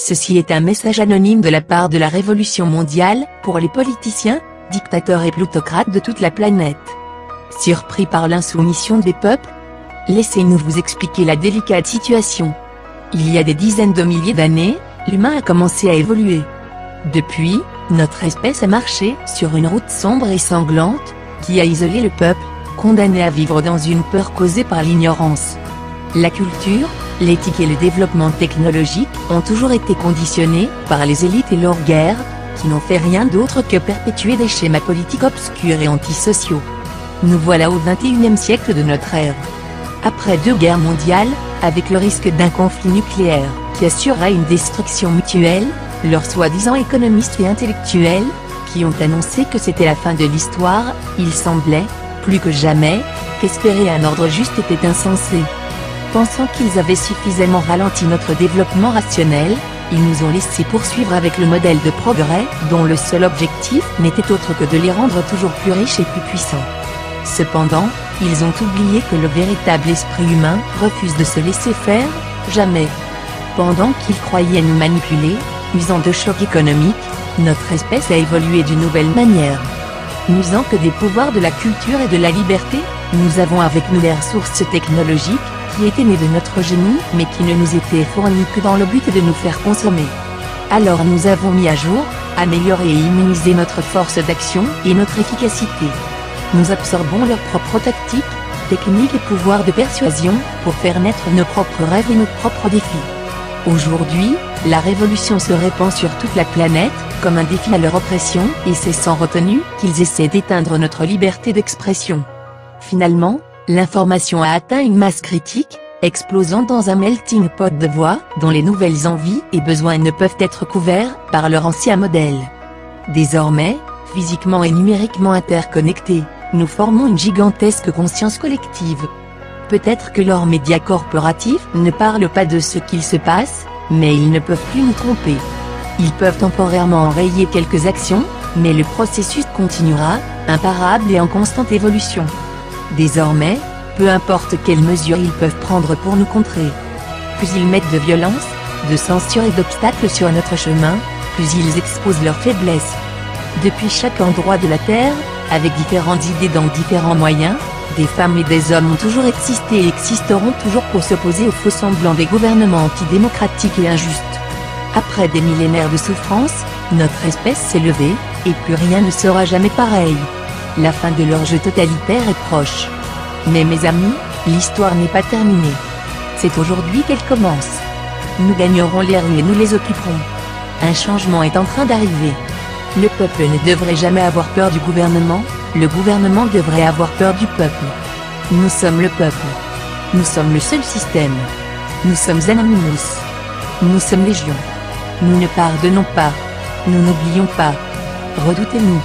Ceci est un message anonyme de la part de la Révolution mondiale, pour les politiciens, dictateurs et plutocrates de toute la planète. Surpris par l'insoumission des peuples? Laissez-nous vous expliquer la délicate situation. Il y a des dizaines de milliers d'années, l'humain a commencé à évoluer. Depuis, notre espèce a marché sur une route sombre et sanglante, qui a isolé le peuple, condamné à vivre dans une peur causée par l'ignorance. La culture, l'éthique et le développement technologique ont toujours été conditionnés par les élites et leurs guerres, qui n'ont fait rien d'autre que perpétuer des schémas politiques obscurs et antisociaux. Nous voilà au XXIe siècle de notre ère. Après 2 guerres mondiales, avec le risque d'un conflit nucléaire, qui assurera une destruction mutuelle, leurs soi-disant économistes et intellectuels, qui ont annoncé que c'était la fin de l'histoire, il semblait, plus que jamais, qu'espérer un ordre juste était insensé. Pensant qu'ils avaient suffisamment ralenti notre développement rationnel, ils nous ont laissé poursuivre avec le modèle de progrès, dont le seul objectif n'était autre que de les rendre toujours plus riches et plus puissants. Cependant, ils ont oublié que le véritable esprit humain refuse de se laisser faire, jamais. Pendant qu'ils croyaient nous manipuler, usant de chocs économiques, notre espèce a évolué d'une nouvelle manière. N'usant que des pouvoirs de la culture et de la liberté, nous avons avec nous les ressources technologiques, qui étaient nées de notre génie, mais qui ne nous étaient fournies que dans le but de nous faire consommer. Alors nous avons mis à jour, amélioré et immunisé notre force d'action et notre efficacité. Nous absorbons leurs propres tactiques, techniques et pouvoirs de persuasion, pour faire naître nos propres rêves et nos propres défis. Aujourd'hui, la révolution se répand sur toute la planète, comme un défi à leur oppression, et c'est sans retenue qu'ils essaient d'éteindre notre liberté d'expression. Finalement, l'information a atteint une masse critique, explosant dans un melting pot de voix, dont les nouvelles envies et besoins ne peuvent être couverts par leur ancien modèle. Désormais, physiquement et numériquement interconnectés, nous formons une gigantesque conscience collective. Peut-être que leurs médias corporatifs ne parlent pas de ce qu'il se passe, mais ils ne peuvent plus nous tromper. Ils peuvent temporairement enrayer quelques actions, mais le processus continuera, imparable et en constante évolution. Désormais, peu importe quelles mesures ils peuvent prendre pour nous contrer. Plus ils mettent de violence, de censure et d'obstacles sur notre chemin, plus ils exposent leurs faiblesses. Depuis chaque endroit de la Terre, avec différentes idées dans différents moyens, des femmes et des hommes ont toujours existé et existeront toujours pour s'opposer aux faux semblants des gouvernements antidémocratiques et injustes. Après des millénaires de souffrance, notre espèce s'est levée, et plus rien ne sera jamais pareil. La fin de leur jeu totalitaire est proche. Mais mes amis, l'histoire n'est pas terminée. C'est aujourd'hui qu'elle commence. Nous gagnerons les rues et nous les occuperons. Un changement est en train d'arriver. Le peuple ne devrait jamais avoir peur du gouvernement, le gouvernement devrait avoir peur du peuple. Nous sommes le peuple. Nous sommes le seul système. Nous sommes Anonymous. Nous sommes Légion. Nous ne pardonnons pas. Nous n'oublions pas. Redoutez-nous.